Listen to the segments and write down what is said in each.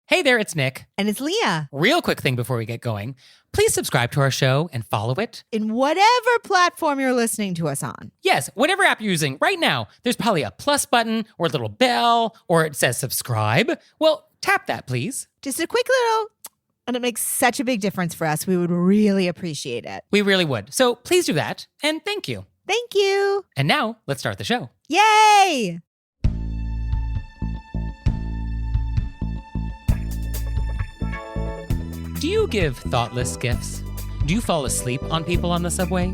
Hey there, it's Nick. And it's Leah. Real quick thing before we get going. Please subscribe to our show and follow it. In whatever platform you're listening to us on. Yes, whatever app you're using right now, there's probably a plus button or a little bell or it says subscribe. Well, tap that, please. Just a quick little, and it makes such a big difference for us. We would really appreciate it. We really would. So please do that, and thank you. Thank you. And now, let's start the show. Yay! Do you give thoughtless gifts? Do you fall asleep on people on the subway?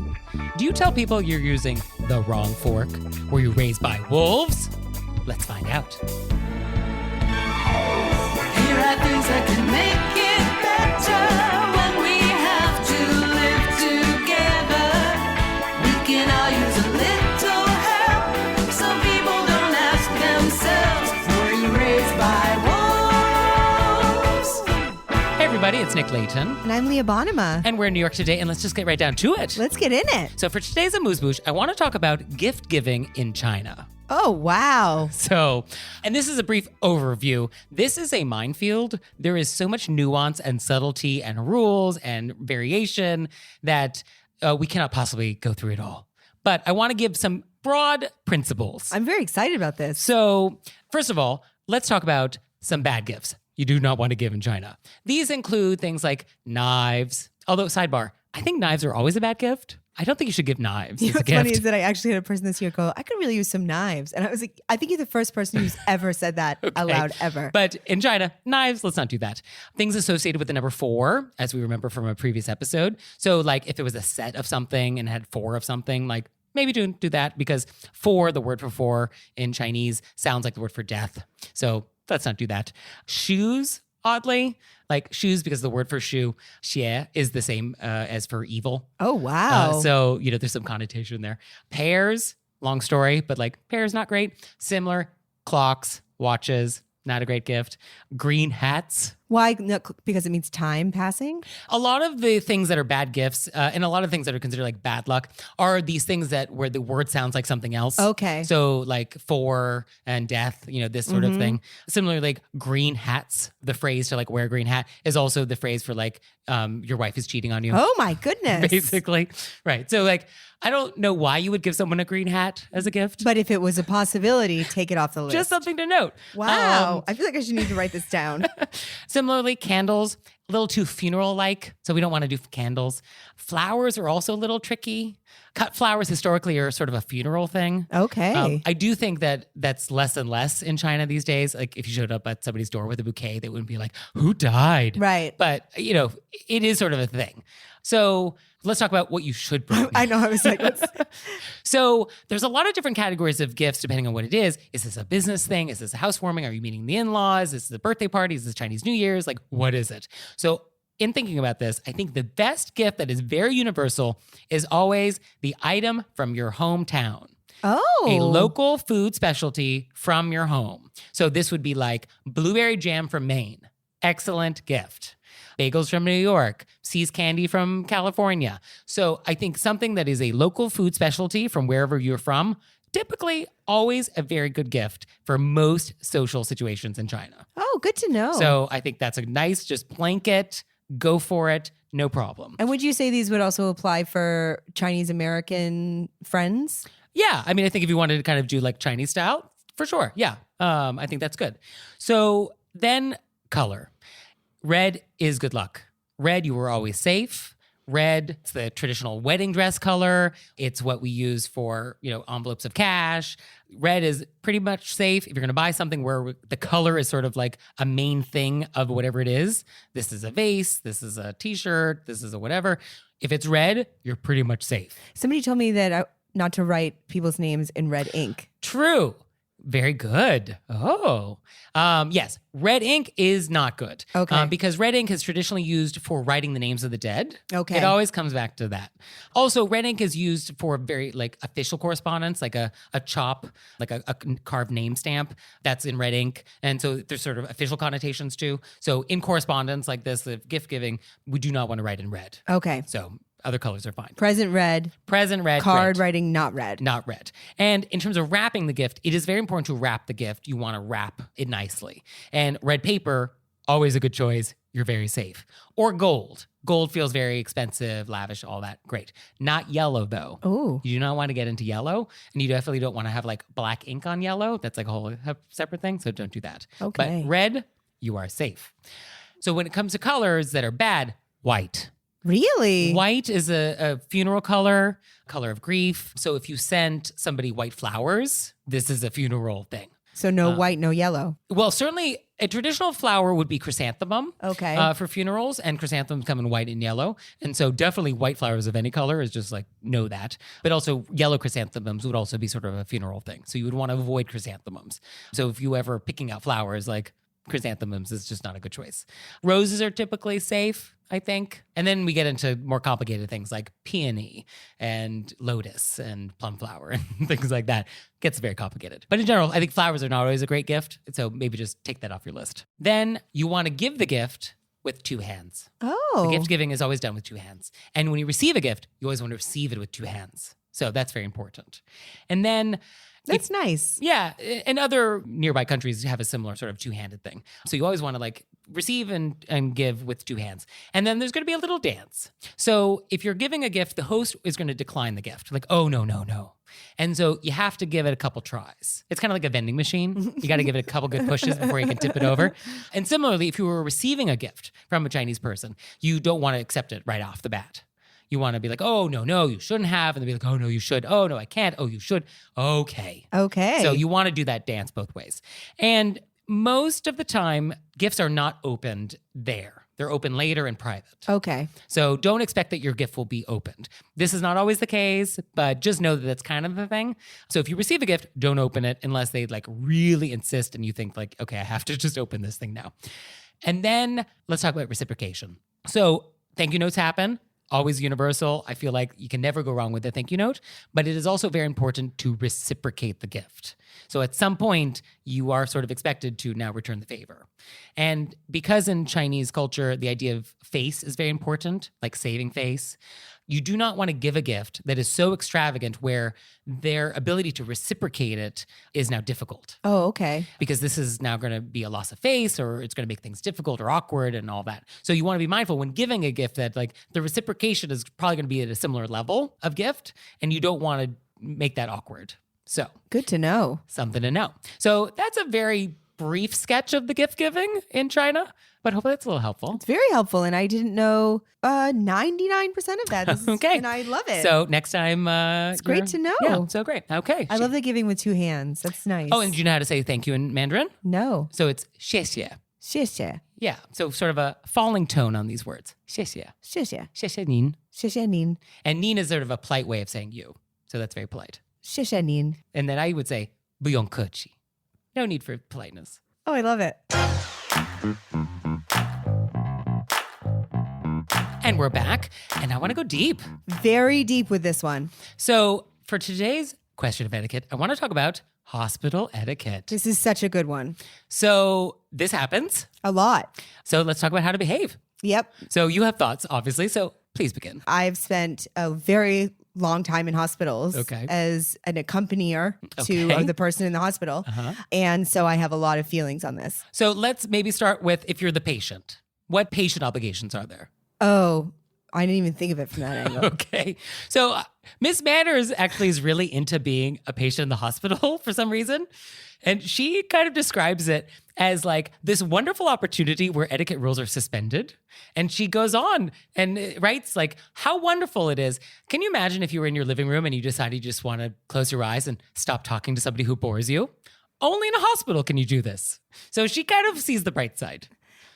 Do you tell people you're using the wrong fork? Were you raised by wolves? Let's find out. Here are things that can make it better when we have to live together. We can all use a little help. Some people don't ask themselves, were you raised by wolves? Hey everybody, it's Nick Layton. And I'm Leah Bonema. And we're in New York today, and let's just get right down to it. Let's get in it. So for today's AMUSE-BOUCHE, I want to talk about gift giving in China. Oh, wow. So, and this is a brief overview. This is a minefield. There is so much nuance and subtlety and rules and variation that we cannot possibly go through it all. But I want to give some broad principles. I'm very excited about this. So, first of all, let's talk about some bad gifts you do not want to give in China. These include things like knives. Although, sidebar, I think knives are always a bad gift. I don't think you should give knives You as know a what's gift. funny is that I actually had a person this year go, I could really use some knives. And I was like, I think you're the first person who's ever said that aloud ever. But in China, knives, let's not do that. Things associated with the number 4, as we remember from a previous episode. So like if it was a set of something and had 4 of something, like maybe do that because 4, the word for 4 in Chinese sounds like the word for death. So let's not do that. Shoes, oddly, like shoes because the word for shoe, xie, is the same as for evil. Oh, wow. So, there's some connotation there. Pears, long story, but like pears, not great. Similar, clocks, watches, not a great gift. Green hats. Why? No, because it means time passing? A lot of the things that are bad gifts and a lot of things that are considered like bad luck are these things where the word sounds like something else. Okay. So like for and death, this sort of thing. Similarly, like green hats, the phrase to like wear a green hat is also the phrase for like your wife is cheating on you. Oh my goodness. Basically. Right. So like, I don't know why you would give someone a green hat as a gift. But if it was a possibility, take it off the list. Just something to note. Wow. I feel like I should need to write this down. Similarly, candles, a little too funeral-like, so we don't want to do candles. Flowers are also a little tricky. Cut flowers historically are sort of a funeral thing. Okay. I do think that that's less and less in China these days. Like if you showed up at somebody's door with a bouquet, they wouldn't be like, who died? Right. But, it is sort of a thing. So let's talk about what you should bring. I know. I was like, let's... So there's a lot of different categories of gifts depending on what it is. Is this a business thing? Is this a housewarming? Are you meeting the in-laws? Is this a birthday party? Is this Chinese New Year's? Like, what is it? So in thinking about this, I think the best gift that is very universal is always the item from your hometown. Oh. A local food specialty from your home. So this would be like blueberry jam from Maine. Excellent gift. Bagels from New York, See's candy from California. So I think something that is a local food specialty from wherever you're from, typically always a very good gift for most social situations in China. Oh, good to know. So I think that's a nice, just blanket, go for it, no problem. And would you say these would also apply for Chinese American friends? Yeah, I mean, I think if you wanted to kind of do like Chinese style, for sure, yeah. I think that's good. So then color. Red is good luck. Red, you were always safe. Red, it's the traditional wedding dress color. It's what we use for, envelopes of cash. Red is pretty much safe. If you're going to buy something where the color is sort of like a main thing of whatever it is, this is a vase, this is a t-shirt, this is a whatever. If it's red, you're pretty much safe. Somebody told me that not to write people's names in red ink. True. Very good. Oh, yes. Red ink is not good. Okay. Because red ink is traditionally used for writing the names of the dead. Okay. It always comes back to that. Also, red ink is used for very like official correspondence, like a chop, like a carved name stamp that's in red ink. And so there's sort of official connotations too. So in correspondence like this, the gift giving, we do not want to write in red. Okay. So other colors are fine. Present red. Present red. Card great. writing not red. Not red. And in terms of wrapping the gift, it is very important to wrap the gift. You want to wrap it nicely. And red paper always a good choice. You're very safe. Or gold. Gold feels very expensive, lavish, all that. Great. Not yellow, though. Oh. You do not want to get into yellow, and you definitely don't want to have like black ink on yellow. That's like a whole separate thing, so don't do that. Okay. But red, you are safe. So when it comes to colors that are bad, white. Really? White is a funeral color of grief. So if you send somebody white flowers, this is a funeral thing. So no white, no yellow. Well, certainly a traditional flower would be chrysanthemum Okay. for funerals, and chrysanthemums come in white and yellow. And so definitely white flowers of any color is just like, know that. But also yellow chrysanthemums would also be sort of a funeral thing. So you would want to avoid chrysanthemums. So if you ever picking out flowers, like chrysanthemums is just not a good choice. Roses are typically safe, I think. And then we get into more complicated things like peony and lotus and plum flower and things like that. Gets very complicated. But in general, I think flowers are not always a great gift. So maybe just take that off your list. Then you want to give the gift with two hands. Oh. The gift giving is always done with two hands. And when you receive a gift, you always want to receive it with two hands. So that's very important. And then That's nice. yeah, and other nearby countries have a similar sort of two-handed thing. So you always want to like receive and give with two hands. And then there's going to be a little dance. So if you're giving a gift, the host is going to decline the gift. Like, oh, no, no, no. And so you have to give it a couple tries. It's kind of like a vending machine. You got to give it a couple good pushes before you can tip it over. And similarly, if you were receiving a gift from a Chinese person, you don't want to accept it right off the bat. You want to be like, oh, no, no, you shouldn't have. And they'll be like, oh, no, you should. Oh, no, I can't. Oh, you should. Okay. Okay. So you want to do that dance both ways. And most of the time, gifts are not opened there. They're open later in private. Okay. So don't expect that your gift will be opened. This is not always the case, but just know that that's kind of the thing. So if you receive a gift, don't open it unless they like really insist and you think like, okay, I have to just open this thing now. And then let's talk about reciprocation. So thank you notes happen. Always universal. I feel like you can never go wrong with a thank you note, but it is also very important to reciprocate the gift. So at some point, you are sort of expected to now return the favor. And because in Chinese culture, the idea of face is very important, like saving face, you do not want to give a gift that is so extravagant where their ability to reciprocate it is now difficult. Oh, okay. Because this is now going to be a loss of face or it's going to make things difficult or awkward and all that. So you want to be mindful when giving a gift that like the reciprocation is probably going to be at a similar level of gift and you don't want to make that awkward. So Good to know. something to know. So that's a very brief sketch of the gift giving in China, but hopefully it's a little helpful. It's very helpful. And I didn't know 99% of that. This is, Okay. And I love it. So next time, It's great to know. Yeah, so great. Okay. I love the giving with two hands. That's nice. Oh, and do you know how to say thank you in Mandarin? No. So it's 谢谢. 谢谢. Yeah. So sort of a falling tone on these words. 谢谢.谢谢. 谢谢您. 谢谢您. And 您 is sort of a polite way of saying you. So that's very polite. 谢谢您. And then I would say 不用客气. No need for politeness. Oh, I love it. And we're back. And I want to go deep. Very deep with this one. So for today's question of etiquette, I want to talk about hospital etiquette. This is such a good one. So this happens. A lot. So let's talk about how to behave. Yep. So you have thoughts, obviously. So please begin. I've spent a very long time in hospitals Okay. as an accompanier Okay. to the person in the hospital. And so I have a lot of feelings on this. So let's maybe start with if you're the patient. What patient obligations are there? Oh, I didn't even think of it from that angle. Okay. So Miss Manners actually is really into being a patient in the hospital for some reason. And she kind of describes it as like this wonderful opportunity where etiquette rules are suspended. And she goes on and writes like how wonderful it is. Can you imagine if you were in your living room and you decided you just want to close your eyes and stop talking to somebody who bores you? Only in a hospital can you do this. So she kind of sees the bright side.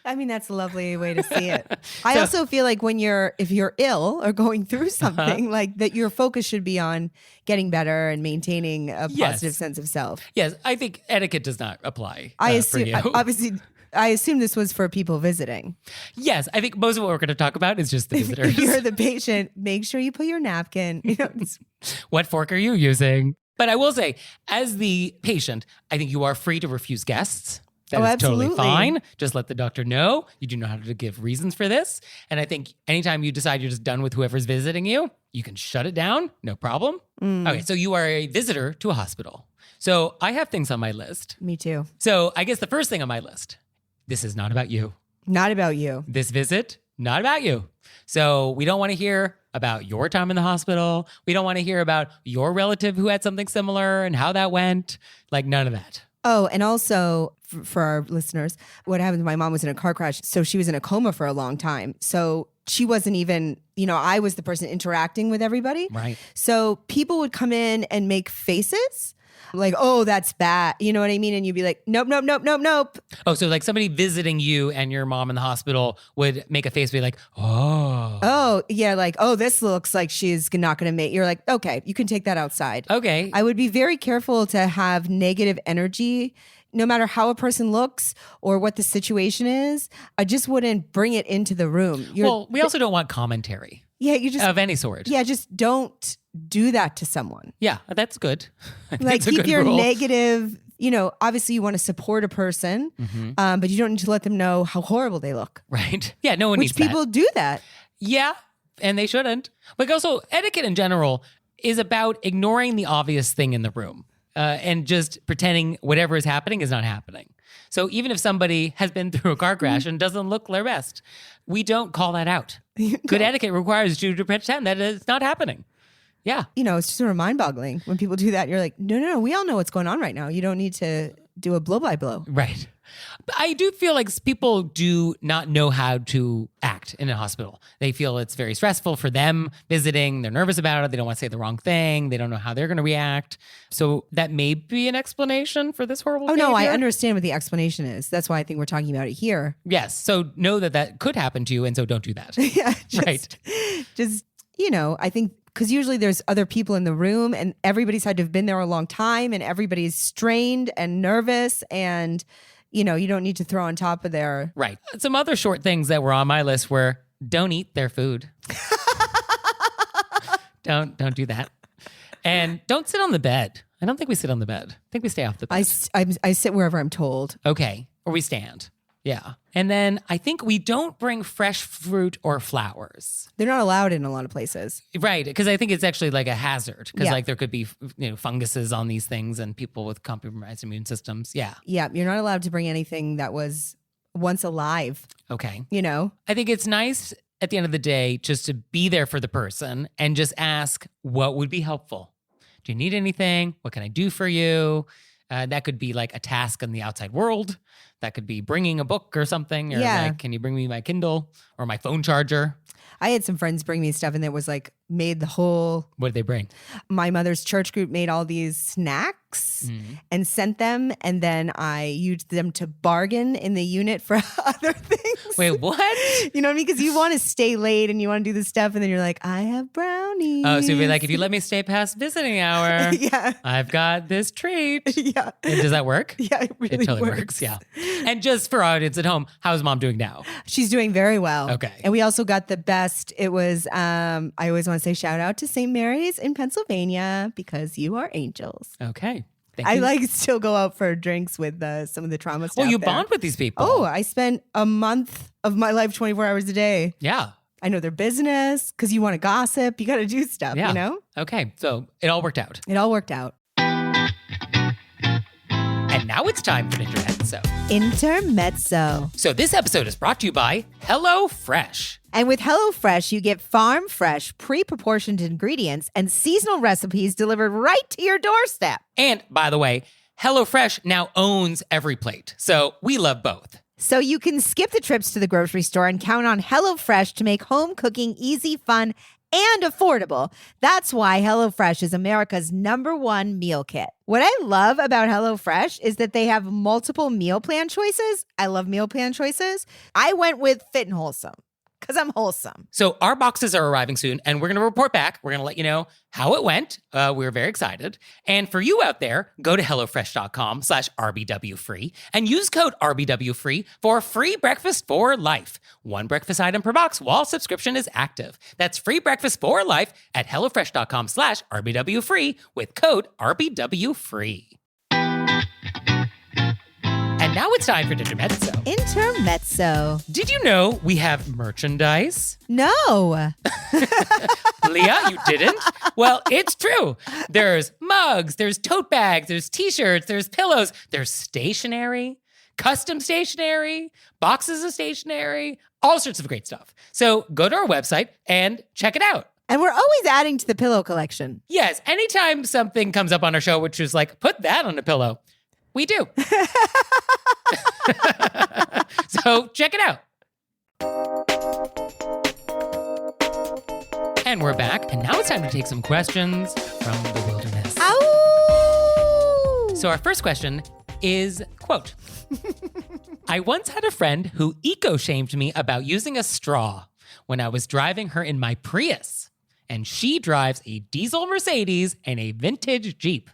I mean, that's a lovely way to see it. I also feel like if you're ill or going through something, like that your focus should be on getting better and maintaining a Yes. positive sense of self. Yes, I think etiquette does not apply I for assume, you. obviously, I assume this was for people visiting. Yes, I think most of what we're going to talk about is just the visitors. If you're the patient, make sure you put your napkin. You know, What fork are you using? But I will say, as the patient, I think you are free to refuse guests. That Oh, is totally absolutely. fine. Just let the doctor know. You do know how to give reasons for this. And I think anytime you decide you're just done with whoever's visiting you, you can shut it down. No problem. Okay, so you are a visitor to a hospital. So I have things on my list. me too. So I guess the first thing on my list, this is not about you. Not about you. This visit, not about you. So we don't want to hear about your time in the hospital. We don't want to hear about your relative who had something similar and how that went. Like none of that. Oh, and also for our listeners, what happened to my mom was in a car crash. So she was in a coma for a long time. So she wasn't even, I was the person interacting with everybody. Right. So people would come in and make faces like, oh, that's bad. You know what I mean? And you'd be like, nope, nope, nope, nope, nope. Oh, so like somebody visiting you and your mom in the hospital would make a face, be like, oh. Oh, yeah, like, oh, this looks like she's not going to make. You're like, okay, you can take that outside. Okay. I would be very careful to have negative energy, no matter how a person looks or what the situation is. I just wouldn't bring it into the room. Well, we also don't want commentary. Yeah, you just of any sort. Yeah, just don't do that to someone. Yeah, that's good. Like keep your negative. Obviously you want to support a person, but you don't need to let them know how horrible they look. Right. Yeah, no one needs that. Which people do that. Yeah, and they shouldn't. But also, etiquette in general is about ignoring the obvious thing in the room and just pretending whatever is happening is not happening. So even if somebody has been through a car crash and doesn't look their best, we don't call that out. Good etiquette requires you to pretend that it's not happening. Yeah. It's just sort of mind-boggling when people do that. You're like, no, we all know what's going on right now. You don't need to do a blow-by-blow. Right. But I do feel like people do not know how to act in a hospital. They feel it's very stressful for them visiting. They're nervous about it. They don't want to say the wrong thing. They don't know how they're going to react. So that may be an explanation for this horrible behavior. No, I understand what the explanation is. That's why I think we're talking about it here. Yes. So know that could happen to you, and so don't do that. Yeah. Right. Just, I think because usually there's other people in the room and everybody's had to have been there a long time and everybody's strained and nervous and, you don't need to throw on top of their... Right. Some other short things that were on my list were don't eat their food. Don't do that. And don't sit on the bed. I don't think we sit on the bed. I think we stay off the bed. I sit wherever I'm told. Okay. Or we stand. Yeah. And then I think we don't bring fresh fruit or flowers. They're not allowed in a lot of places. Right. Because I think it's actually like a hazard. Because Yeah. there could be funguses on these things and people with compromised immune systems. Yeah. Yeah. You're not allowed to bring anything that was once alive. Okay. I think it's nice at the end of the day just to be there for the person and just ask what would be helpful. Do you need anything? What can I do for you? That could be like a task in the outside world. That could be bringing a book or something. Or like, can you bring me my Kindle or my phone charger? I had some friends bring me stuff and it was like made the whole... What did they bring? My mother's church group made all these snacks and sent them. And then I used them to bargain in the unit for other things. Wait, what? You know what I mean? Because you want to stay late and you want to do this stuff. And then you're like, I have brownies. Oh, so you'd be like, if you let me stay past visiting hour, Yeah. I've got this treat. Yeah. And does that work? Yeah, it really totally works. Yeah. And just for our audience at home, how's mom doing now? She's doing very well. Okay. And we also got the best. It was, I always want to say shout out to St. Mary's in Pennsylvania because you are angels. Okay. Thank I you. still go out for drinks with some of the trauma staff. Well, you there. bond with these people. Oh, I spent a month of my life 24 hours a day. Yeah. I know their business because you want to gossip. You got to do stuff, Yeah. Okay. So it all worked out. It all worked out. And now it's time for Intermezzo. Intermezzo. So this episode is brought to you by HelloFresh. And with HelloFresh, you get farm fresh, pre-proportioned ingredients and seasonal recipes delivered right to your doorstep. And by the way, HelloFresh now owns every plate. So we love both. So you can skip the trips to the grocery store and count on HelloFresh to make home cooking easy, fun, and affordable. That's why HelloFresh is America's #1 meal kit. What I love about HelloFresh is that they have multiple meal plan choices. I love meal plan choices. I went with Fit and Wholesome because I'm wholesome. So our boxes are arriving soon, and we're going to report back. We're going to let you know how it went. We're very excited. And for you out there, go to HelloFresh.com/RBWFree and use code RBWFree for free breakfast for life. One breakfast item per box while subscription is active. That's free breakfast for life at HelloFresh.com/RBWFree with code RBWFree. And now it's time for Intermezzo. Intermezzo. Did you know we have merchandise? No. Leah, you didn't? Well, it's true. There's mugs, there's tote bags, there's t-shirts, there's pillows, there's stationery, custom stationery, boxes of stationery, all sorts of great stuff. So go to our website and check it out. And we're always adding to the pillow collection. Yes, anytime something comes up on our show, which is like, put that on a pillow, we do. So check it out. And we're back, and now it's time to take some questions from the wilderness. Ow! So our first question is, quote, I once had a friend who eco-shamed me about using a straw when I was driving her in my Prius, and she drives a diesel Mercedes and a vintage Jeep.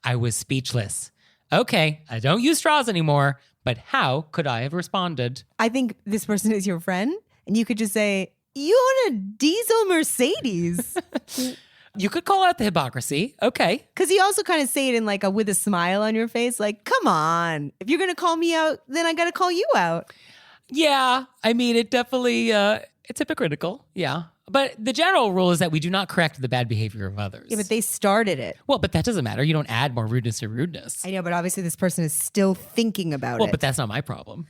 I was speechless. Okay, I don't use straws anymore, but how could I have responded? I think this person is your friend, and you could just say, you own a diesel Mercedes. You could call out the hypocrisy. Okay. Because you also kind of say it in like with a smile on your face, like, come on. If you're going to call me out, then I got to call you out. Yeah. I mean, it definitely, it's hypocritical. Yeah. But the general rule is that we do not correct the bad behavior of others. Yeah, but they started it. Well, but that doesn't matter. You don't add more rudeness to rudeness. I know, but obviously this person is still thinking about Well, it. but that's not my problem.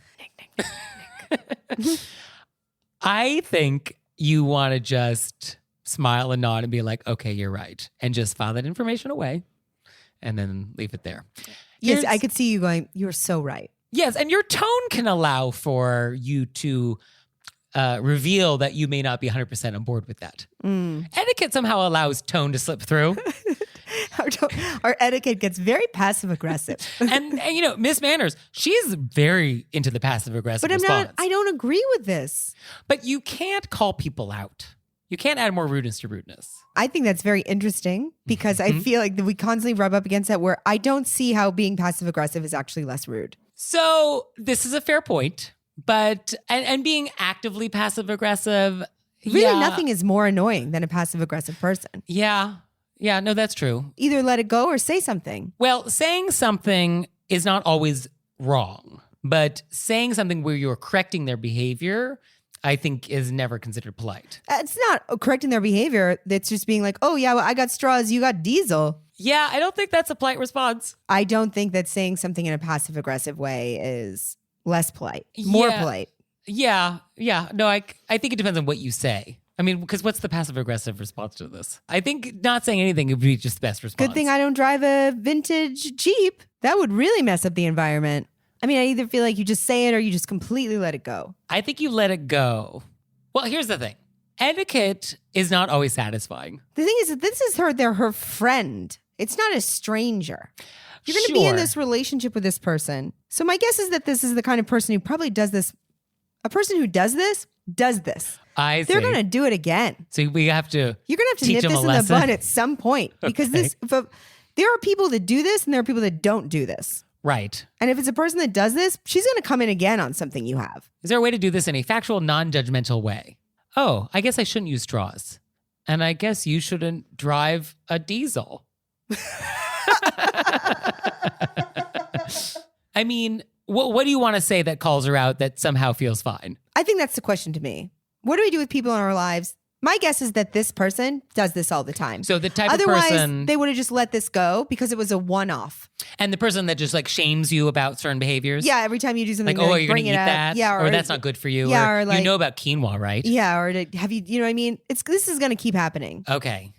I think you want to just smile and nod and be like, okay, you're right. And just file that information away and then leave it there. Yes, I could see you going, you're so right. Yes, and your tone can allow for you to reveal that you may not be 100% on board with that. Etiquette somehow allows tone to slip through. Our etiquette gets very passive aggressive. and you know, Miss Manners, she's very into the passive aggressive But response. I don't agree with this. But you can't call people out. You can't add more rudeness to rudeness. I think that's very interesting because I feel like we constantly rub up against that where I don't see how being passive aggressive is actually less rude. So this is a fair point. But, and being actively passive aggressive. Really, yeah. nothing is more annoying than a passive aggressive person. Yeah. Yeah, no, that's true. Either let it go or say something. Well, saying something is not always wrong, but saying something where you're correcting their behavior, I think is never considered polite. It's not correcting their behavior. It's just being like, oh, yeah, well, I got straws, you got diesel. Yeah, I don't think that's a polite response. I don't think that saying something in a passive aggressive way is less polite, more polite. Yeah. No, I think it depends on what you say. I mean, because what's the passive aggressive response to this? I think not saying anything would be just the best response. Good thing I don't drive a vintage Jeep. That would really mess up the environment. I mean, I either feel like you just say it or you just completely let it go. I think you let it go. Well, here's the thing. Etiquette is not always satisfying. The thing is that this is they're her friend. It's not a stranger. You're going to be in this relationship with this person. So my guess is that this is the kind of person who probably does this. A person who does this. I see. They're going to do it again. So we have to. You're going to have to teach nip them this a in the lesson? bud at some point because there are people that do this and there are people that don't do this. Right. And if it's a person that does this, she's going to come in again on something you have. Is there a way to do this in a factual, non-judgmental way? Oh, I guess I shouldn't use straws. And I guess you shouldn't drive a diesel. I mean, what do you want to say that calls her out that somehow feels fine? I think that's the question to me. What do we do with people in our lives? My guess is that this person does this all the time. So the type Otherwise, of person... they would have just let this go because it was a one-off. And the person that just like shames you about certain behaviors? Yeah, every time you do something, Like, oh, like, you're going to eat that? Yeah, or that's not good for you? Yeah, or or like, you know about quinoa, right? Yeah, or have you know what I mean? This is going to keep happening. Okay.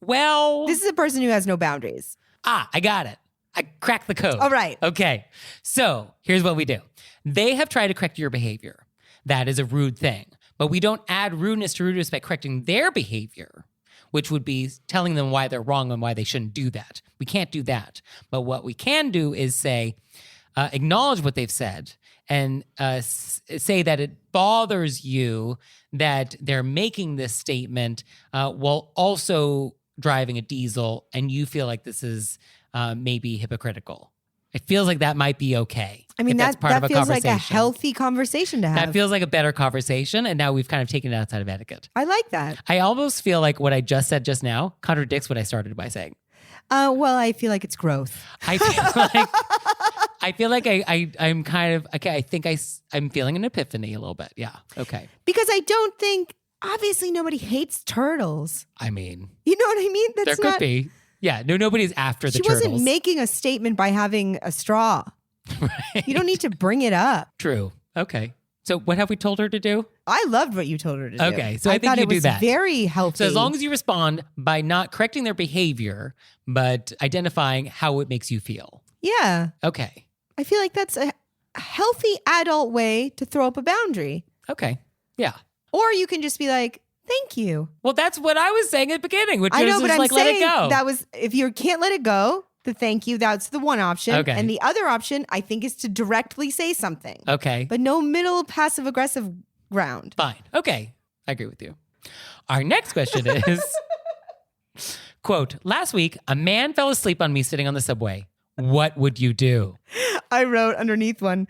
Well... This is a person who has no boundaries. I got it. I cracked the code. All right. Okay. So here's what we do. They have tried to correct your behavior. That is a rude thing. But we don't add rudeness to rudeness by correcting their behavior, which would be telling them why they're wrong and why they shouldn't do that. We can't do that. But what we can do is say, acknowledge what they've said and say that it bothers you that they're making this statement while also driving a diesel and you feel like this is maybe hypocritical. It feels like that might be okay. I mean, that's part of a feels like a conversation. healthy conversation to have. That feels like a better conversation, and now we've kind of taken it outside of etiquette. I like that. I almost feel like what I just said just now contradicts what I started by saying. Well, I feel like it's growth. I feel like I'm kind of okay. I think I'm feeling an epiphany a little bit. Yeah. Okay. Because I don't think obviously nobody hates turtles. I mean, You know what I mean? there could be. Yeah. No, nobody's after the She turtles. wasn't making a statement by having a straw. Right. You don't need to bring it up. True. Okay. So what have we told her to do? I loved what you told her to do. Okay, so I think thought you it do was that. very healthy. So as long as you respond by not correcting their behavior, but identifying how it makes you feel. Yeah. Okay. I feel like that's a healthy adult way to throw up a boundary. Okay. Yeah. Or you can just be like, thank you. Well, that's what I was saying at the beginning, which I know, is but just I'm like, let saying it go. that was, if you can't let it go, the thank you, that's the one option. Okay. And the other option, I think, is to directly say something. Okay. But no middle passive aggressive ground. Fine. Okay. I agree with you. Our next question is, quote, last week, a man fell asleep on me sitting on the subway. What would you do? I wrote underneath one,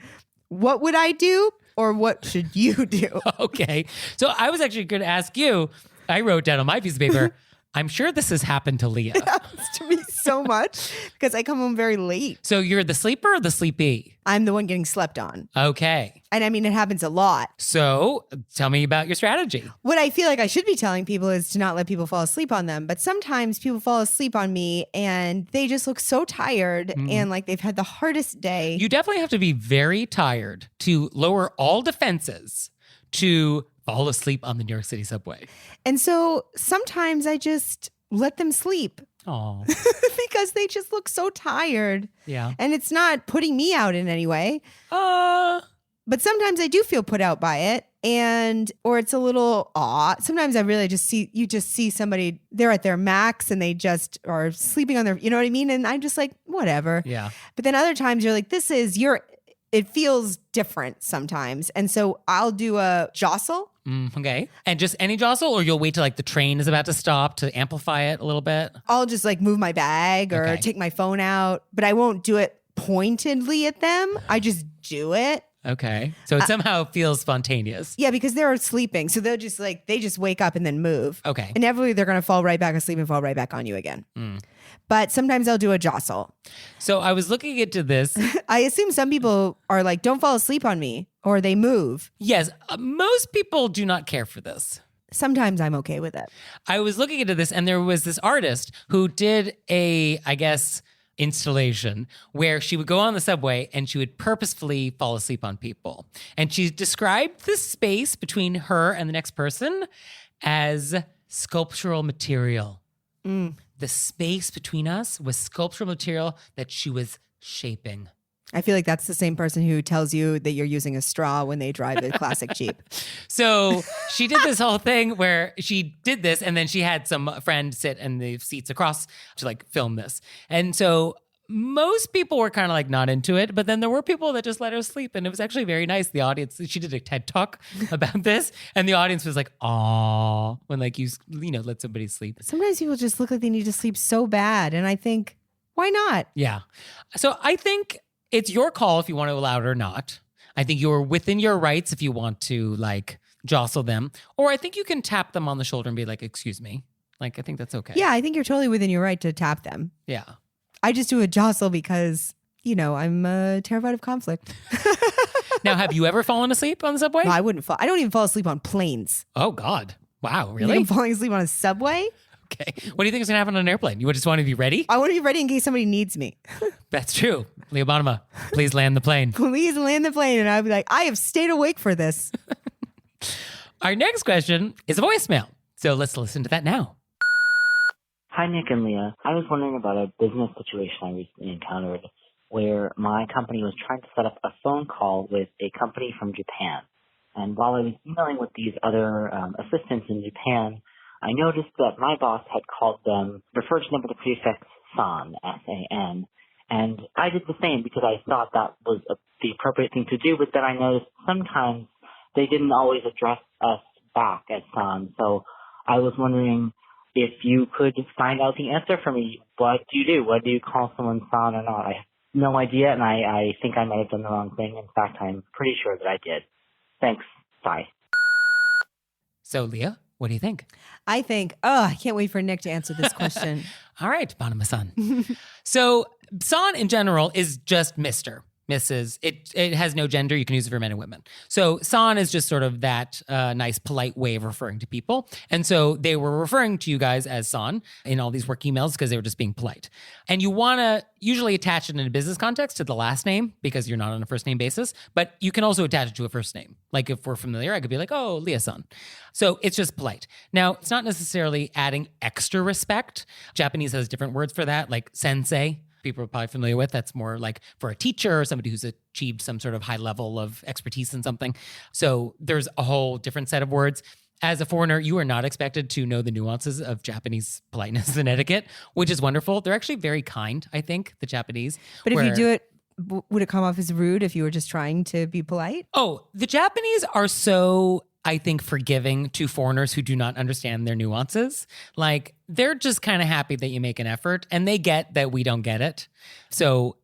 what would I do or what should you do? Okay. So I was actually going to ask you, I wrote down on my piece of paper, I'm sure this has happened to Leah. It happens to me so much because I come home very late. So you're the sleeper or the sleepy? I'm the one getting slept on. Okay. And I mean, it happens a lot. So tell me about your strategy. What I feel like I should be telling people is to not let people fall asleep on them. But sometimes people fall asleep on me and they just look so tired and like they've had the hardest day. You definitely have to be very tired to lower all defenses to fall asleep on the New York City subway. And so sometimes I just let them sleep Oh, because they just look so tired. yeah. And it's not putting me out in any way. Uh, But sometimes I do feel put out by it or it's a little awe. Sometimes I really just see somebody, they're at their max and they just are sleeping on their, you know what I mean? And I'm just like, whatever. yeah. But then other times you're like, it feels different sometimes. And so I'll do a jostle. Okay. And just any jostle, or you'll wait till like the train is about to stop to amplify it a little bit? I'll just like move my bag or Okay. take my phone out, but I won't do it pointedly at them. I just do it. Okay. So it somehow feels spontaneous. Yeah, because they're sleeping. So they just wake up and then move. Okay. Inevitably, they're going to fall right back asleep and fall right back on you again. But sometimes I'll do a jostle. So I was looking into this. I assume some people are like, don't fall asleep on me, or they move. Yes, most people do not care for this. Sometimes I'm okay with it. I was looking into this, and there was this artist who did I guess, installation where she would go on the subway and she would purposefully fall asleep on people. And she described the space between her and the next person as sculptural material. The space between us was sculptural material that she was shaping. I feel like that's the same person who tells you that you're using a straw when they drive a classic Jeep. So she did this whole thing where she did this, and then she had some friend sit in the seats across to like film this. And so most people were kind of like not into it, but then there were people that just let her sleep, and it was actually very nice. The audience, she did a TED talk about this, and the audience was like, "Aw," when like you let somebody sleep. Sometimes people just look like they need to sleep so bad. And I think, why not? Yeah. So I think it's your call if you want to allow it or not. I think you're within your rights if you want to like jostle them, or I think you can tap them on the shoulder and be like, "Excuse me." Like I think that's okay. Yeah, I think you're totally within your right to tap them. Yeah. I just do a jostle because, I'm terrified of conflict. Now, have you ever fallen asleep on the subway? No, I wouldn't fall. I don't even fall asleep on planes. Oh God. Wow. You think Really? I'm falling asleep on a subway? Okay. What do you think is going to happen on an airplane? You just want to be ready? I want to be ready in case somebody needs me. That's true. Leah Bonema, please land the plane. Please land the plane. And I'll be like, I have stayed awake for this. Our next question is a voicemail. So let's listen to that now. Hi, Nick and Leah. I was wondering about a business situation I recently encountered where my company was trying to set up a phone call with a company from Japan. And while I was emailing with these other assistants in Japan, I noticed that my boss had called them, referred to them with the prefix san, S-A-N. And I did the same because I thought that was the appropriate thing to do, but then I noticed sometimes they didn't always address us back as san. So I was wondering if you could find out the answer for me. What do you do? What do you call someone san or not? I have no idea, and I think I might have done the wrong thing. In fact, I'm pretty sure that I did. Thanks. Bye. So Leah, what do you think? I think, I can't wait for Nick to answer this question. All right, Bonema-san. So san in general is just Mr. Mrs. It has no gender. You can use it for men and women. So san is just sort of that nice, polite way of referring to people. And so they were referring to you guys as san in all these work emails because they were just being polite. And you want to usually attach it in a business context to the last name because you're not on a first name basis. But you can also attach it to a first name. Like if we're familiar, I could be like, oh, Leah-san. So it's just polite. Now, it's not necessarily adding extra respect. Japanese has different words for that, like sensei. People are probably familiar with. That's more like for a teacher or somebody who's achieved some sort of high level of expertise in something. So there's a whole different set of words. As a foreigner, you are not expected to know the nuances of Japanese politeness and etiquette, which is wonderful. They're actually very kind, I think, the Japanese. But if you do it, would it come off as rude if you were just trying to be polite? Oh, the Japanese are so, I think, forgiving to foreigners who do not understand their nuances. Like, they're just kind of happy that you make an effort, and they get that we don't get it. So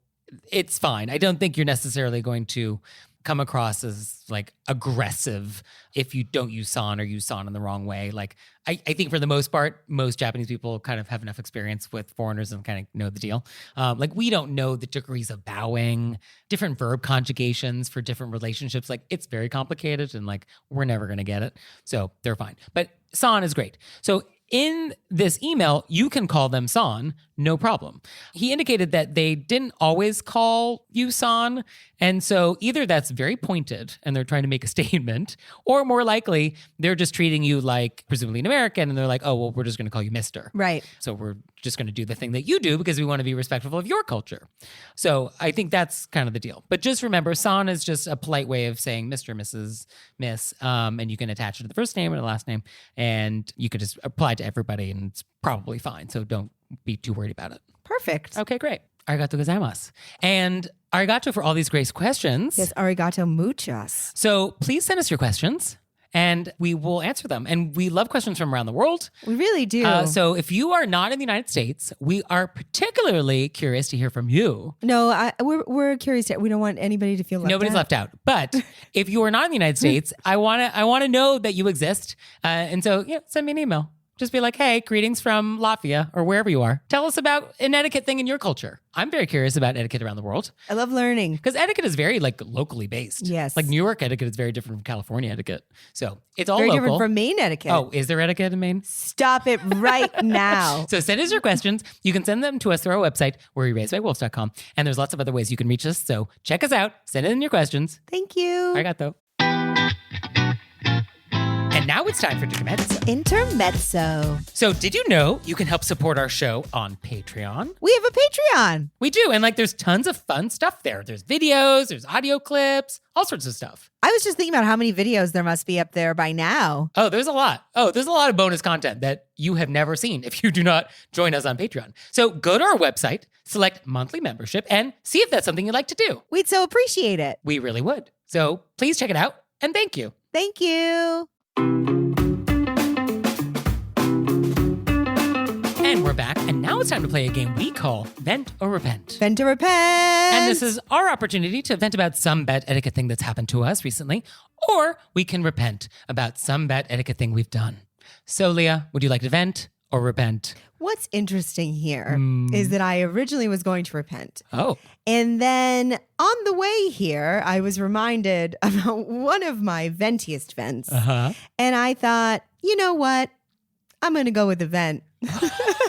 it's fine. I don't think you're necessarily going to come across as like aggressive if you don't use san or use san in the wrong way. Like, I think for the most part, most Japanese people kind of have enough experience with foreigners and kind of know the deal. Like, we don't know the degrees of bowing, different verb conjugations for different relationships. Like, it's very complicated and like, we're never going to get it. So they're fine. But san is great. So in this email, you can call them san, no problem. He indicated that they didn't always call you san. And so either that's very pointed and they're trying to make a statement, or more likely they're just treating you like presumably an American and they're like, oh, well, we're just going to call you Mr. Right. So we're just going to do the thing that you do because we want to be respectful of your culture. So I think that's kind of the deal. But just remember, san is just a polite way of saying Mr., Mrs., Miss, and you can attach it to the first name or the last name, and you could just apply it to everybody and it's probably fine. So don't be too worried about it. Perfect. Okay, great. Arigato gozaimasu. And arigato for all these great questions. Yes, arigato muchas. So please send us your questions and we will answer them. And we love questions from around the world. We really do. So if you are not in the United States, we are particularly curious to hear from you. No, we're curious. We don't want anybody to feel left Nobody's out. left out. But if you are not in the United States, I want to know that you exist. And so, send me an email. Just be like, hey, greetings from Latvia or wherever you are. Tell us about an etiquette thing in your culture. I'm very curious about etiquette around the world. I love learning. Because etiquette is very like locally based. Yes. Like New York etiquette is very different from California etiquette. So it's all Very local. different from Maine etiquette. Oh, is there etiquette in Maine? Stop it right now. So send us your questions. You can send them to us through our website, wereraisedbywolves.com. And there's lots of other ways you can reach us. So check us out. Send in your questions. Thank you. Arigato. And now it's time for Intermezzo. Intermezzo. So did you know you can help support our show on Patreon? We have a Patreon. We do. And like there's tons of fun stuff there. There's videos, there's audio clips, all sorts of stuff. I was just thinking about how many videos there must be up there by now. Oh, there's a lot. There's a lot of bonus content that you have never seen if you do not join us on Patreon. So go to our website, select monthly membership, and see if that's something you'd like to do. We'd so appreciate it. We really would. So please check it out, and thank you. Thank you. And we're back, and now it's time to play a game we call Vent or Repent. Vent to repent. And this is our opportunity to vent about some bad etiquette thing that's happened to us recently, or we can repent about some bad etiquette thing we've done. So, Leah, would you like to vent or repent? What's interesting here is that I originally was going to repent. Oh. And then on the way here, I was reminded about one of my ventiest vents. Uh-huh. And I thought, you know what? I'm going to go with the vent.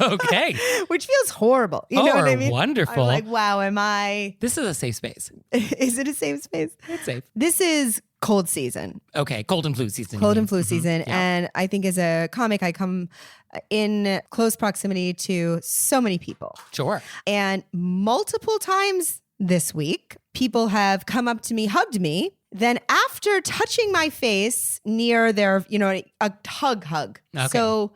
Okay. Which feels horrible. You know what I mean? Wonderful. I'm like, wow, am I? This is a safe space. Is it a safe space? It's safe. This is cold season. Okay, cold and flu season. Cold you and mean. flu season. Yeah. And I think as a comic, I come in close proximity to so many people. Sure. And multiple times this week, people have come up to me, hugged me. Then after touching my face near their, a hug. Okay. So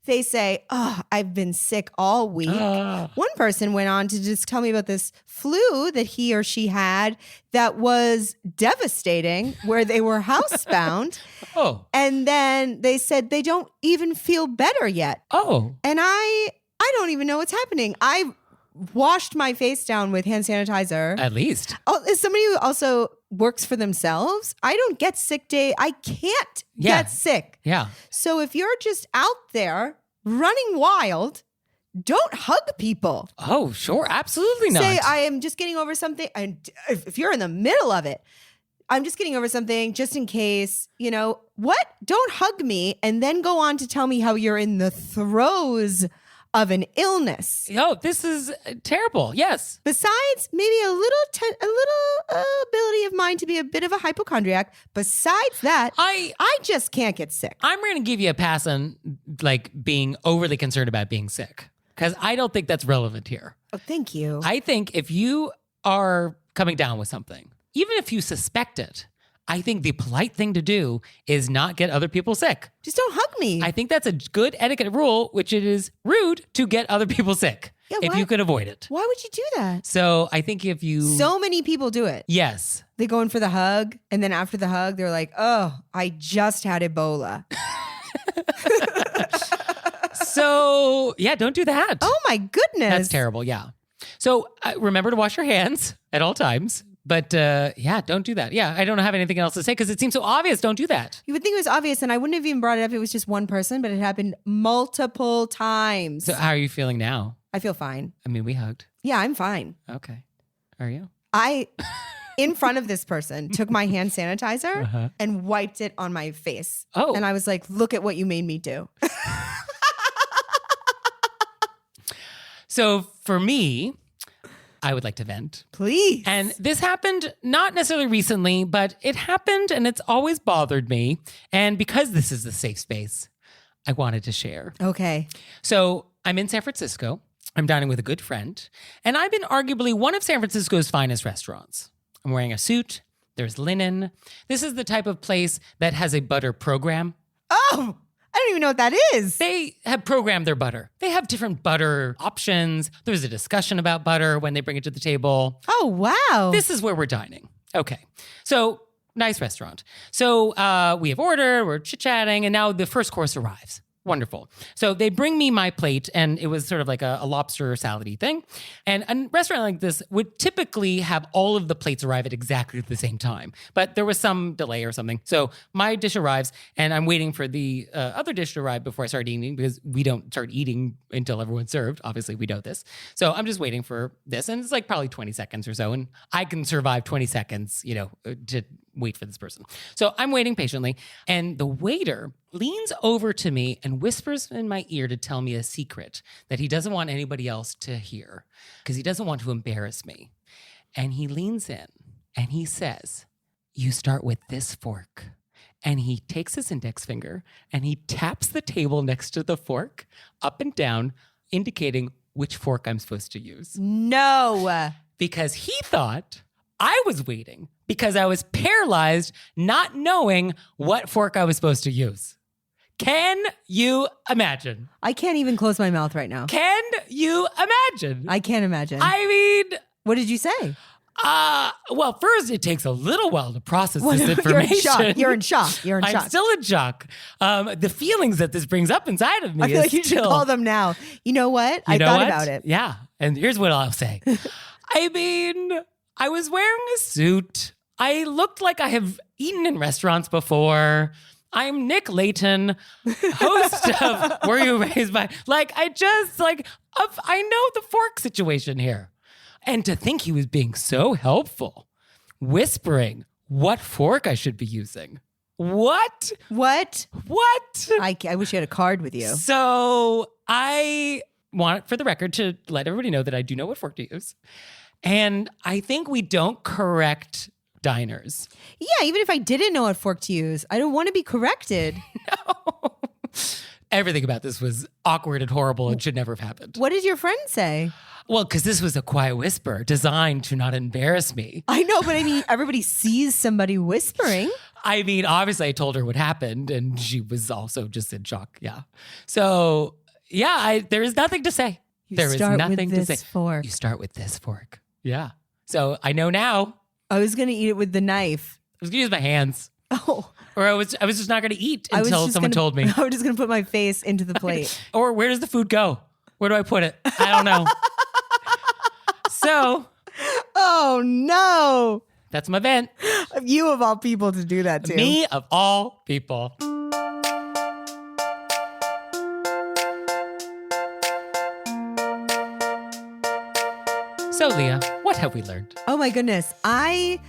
they say, oh, I've been sick all week. One person went on to just tell me about this flu that he or she had that was devastating, where they were housebound. Oh. And then they said they don't even feel better yet. Oh. And I don't even know what's happening. I washed my face down with hand sanitizer. At least. Oh, as somebody who also works for themselves, I don't get sick day. I can't get sick. Yeah. So if you're just out there running wild, don't hug people. Oh, sure. Absolutely not. Say, I am just getting over something. And if you're in the middle of it, I'm just getting over something just in case, what? Don't hug me and then go on to tell me how you're in the throes of an illness. Oh, this is terrible. Yes. Besides maybe a little ability of mine to be a bit of a hypochondriac. Besides that, I just can't get sick. I'm going to give you a pass on like being overly concerned about being sick because I don't think that's relevant here. Oh, thank you. I think if you are coming down with something, even if you suspect it, I think the polite thing to do is not get other people sick. Just don't hug me. I think that's a good etiquette rule, which it is rude to get other people sick if you could avoid it. Why would you do that? So I think if you... So many people do it. Yes. They go in for the hug, and then after the hug, they're like, oh, I just had Ebola. So, yeah, don't do that. Oh, my goodness. That's terrible, yeah. So remember to wash your hands at all times. But yeah, don't do that. Yeah, I don't have anything else to say because it seems so obvious. Don't do that. You would think it was obvious, and I wouldn't have even brought it up if it was just one person, but it happened multiple times. So how are you feeling now? I feel fine. I mean, we hugged. Yeah, I'm fine. Okay. Are you? I, in front of this person, took my hand sanitizer and wiped it on my face. Oh. And I was like, look at what you made me do. So for me, I would like to vent. Please. And this happened not necessarily recently, but it happened and it's always bothered me. And because this is a safe space, I wanted to share. Okay. So I'm in San Francisco. I'm dining with a good friend. And I'm in arguably one of San Francisco's finest restaurants. I'm wearing a suit. There's linen. This is the type of place that has a butter program. Oh, I don't even know what that is. They have programmed their butter. They have different butter options. There's a discussion about butter when they bring it to the table. Oh, wow. This is where we're dining. Okay. So, nice restaurant. So, we have ordered, we're chit-chatting, and now the first course arrives. Wonderful. So they bring me my plate, and it was sort of like a lobster salad-y thing. And a restaurant like this would typically have all of the plates arrive at exactly the same time. But there was some delay or something. So my dish arrives, and I'm waiting for the other dish to arrive before I start eating because we don't start eating until everyone's served. Obviously, we know this. So I'm just waiting for this, and it's like probably 20 seconds or so. And I can survive 20 seconds, to wait for this person. So I'm waiting patiently, and the waiter leans over to me and whispers in my ear to tell me a secret that he doesn't want anybody else to hear because he doesn't want to embarrass me. And he leans in and he says, "You start with this fork." And he takes his index finger and he taps the table next to the fork up and down, indicating which fork I'm supposed to use. No. Because he thought I was waiting because I was paralyzed, not knowing what fork I was supposed to use. Can you imagine? I can't even close my mouth right now. Can you imagine? I can't imagine. I mean, What did you say? well, first it takes a little while to process this information. You're in shock. You're in shock. I'm still in shock. The feelings that this brings up inside of me I feel is like you should still, call them now. You know what? I You know thought what? about it. Yeah. And here's what I'll say. I mean, I was wearing a suit. I looked like I have eaten in restaurants before. I'm Nick Layton, host of Were You Raised By? I know the fork situation here. And to think he was being so helpful, whispering what fork I should be using. What? I wish you had a card with you. So I want, for the record, to let everybody know that I do know what fork to use. And I think we don't correct diners. Yeah, even if I didn't know what fork to use, I don't want to be corrected. No. Everything about this was awkward and horrible and should never have happened. What did your friend say? Well, because this was a quiet whisper designed to not embarrass me. I know, but I mean, everybody sees somebody whispering. I mean, obviously I told her what happened and she was also just in shock. Yeah. So, yeah, there is nothing to say. There is nothing to say. Fork. You start with this fork. Yeah. So I know now. I was going to eat it with the knife. I was going to use my hands. Oh. Or I was just not going to eat until someone told me. I was just going to put my face into the plate. Or where does the food go? Where do I put it? I don't know. So. Oh, no. That's my vent. You of all people to do that to. Me of all people. So, Leah, what have we learned? Oh my goodness. I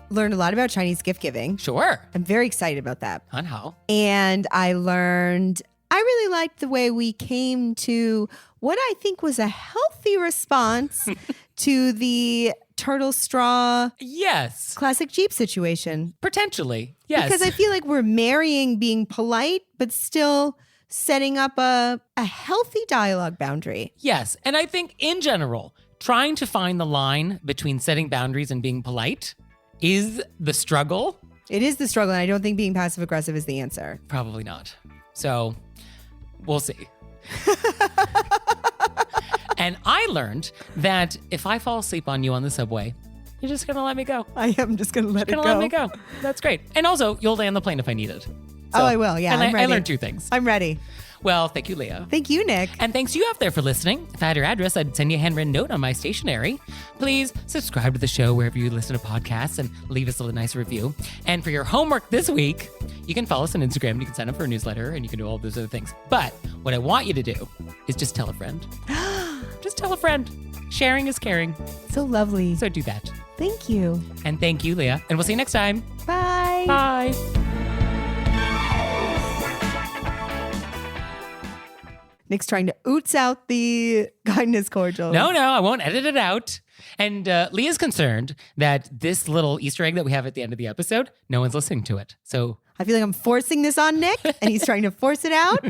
learned a lot about Chinese gift giving. Sure. I'm very excited about that. On how? And I really liked the way we came to what I think was a healthy response to the turtle straw Yes. classic Jeep situation. Potentially. Yes. Because I feel like we're marrying being polite, but still setting up a healthy dialogue boundary. Yes. And I think in general, trying to find the line between setting boundaries and being polite is the struggle. It is the struggle, and I don't think being passive aggressive is the answer. Probably not. So we'll see. And I learned that if I fall asleep on you on the subway, you're just going to let me go. I am just going to let it Gonna go. let me go. That's great. And also, you'll land the plane if I need it. Oh, I will. Yeah, and I'm I ready. learned 2 things. I'm ready. Well, thank you, Leah. Thank you, Nick. And thanks to you out there for listening. If I had your address, I'd send you a handwritten note on my stationery. Please subscribe to the show wherever you listen to podcasts and leave us a nice review. And for your homework this week, you can follow us on Instagram. You can sign up for a newsletter and you can do all those other things. But what I want you to do is just tell a friend. Just tell a friend. Sharing is caring. So lovely. So do that. Thank you. And thank you, Leah. And we'll see you next time. Bye. Bye. Nick's trying to oots out the kindness cordial. No, I won't edit it out. And Leah's concerned that this little Easter egg that we have at the end of the episode, no one's listening to it. So I feel like I'm forcing this on Nick, and he's trying to force it out.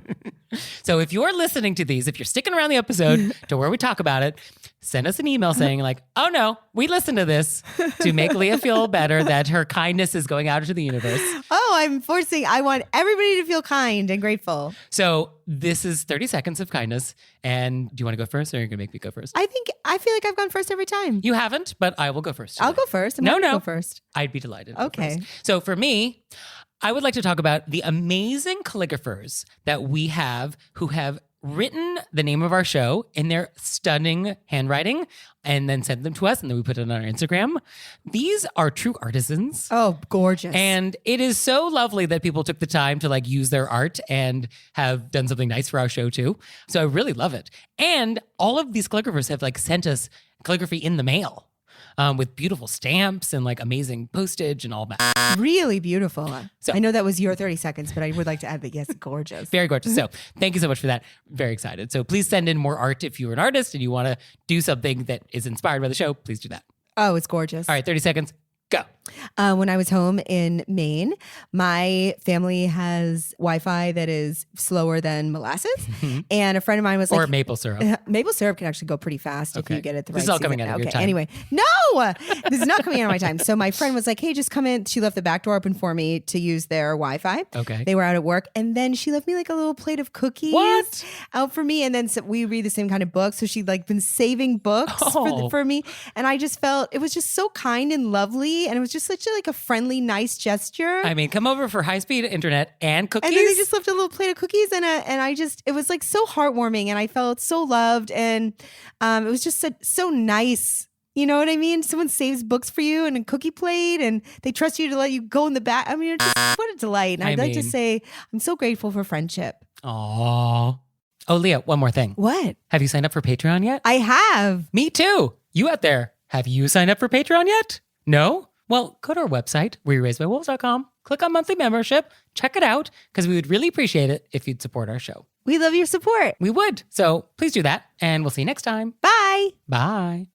So if you're listening to these, if you're sticking around the episode to where we talk about it, send us an email saying like, oh no, we listened to this to make Leah feel better that her kindness is going out into the universe. I want everybody to feel kind and grateful. So this is 30 seconds of kindness. And do you want to go first or are you going to make me go first? I feel like I've gone first every time. You haven't, but I will go first. I'll today. go first. I'm No, happy to no. go first. I'd be delighted. to go Okay. first. So for me, I would like to talk about the amazing calligraphers that we have who have written the name of our show in their stunning handwriting and then sent them to us and then we put it on our Instagram. These are true artisans. Oh, gorgeous. And it is so lovely that people took the time to like use their art and have done something nice for our show too. So I really love it. And all of these calligraphers have like sent us calligraphy in the mail. With beautiful stamps and like amazing postage and all that. Really beautiful. So- I know that was your 30 seconds, but I would like to add that, yes, gorgeous. Very gorgeous. So thank you so much for that. Very excited. So please send in more art if you're an artist and you want to do something that is inspired by the show. Please do that. Oh, it's gorgeous. All right, 30 seconds. Go. When I was home in Maine, my family has Wi-Fi that is slower than molasses. And a friend of mine was Or like, maple syrup. maple syrup can actually go pretty fast if Okay. you get it the right This is all season. coming out of your Okay, time. Anyway, no, this is not coming out of my time. So my friend was like, hey, just come in. She left the back door open for me to use their Wi-Fi. Okay. They were out at work. And then she left me like a little plate of cookies What? out for me. And then we read the same kind of book. So she'd like been saving books Oh. for me. And I just felt it was just so kind and lovely. And it was just such a friendly, nice gesture. I mean, come over for high-speed internet and cookies. And then they just left a little plate of cookies and it was like so heartwarming and I felt so loved and it was just so nice. You know what I mean? Someone saves books for you and a cookie plate and they trust you to let you go in the back. I mean, what a delight. And I'd like to say I'm so grateful for friendship. Aww. Oh, Leah, one more thing. What? Have you signed up for Patreon yet? I have. Me too. You out there, have you signed up for Patreon yet? No? Well, go to our website, wereraisedbywolves.com, click on monthly membership, check it out, because we would really appreciate it if you'd support our show. We love your support. We would. So please do that, and we'll see you next time. Bye. Bye.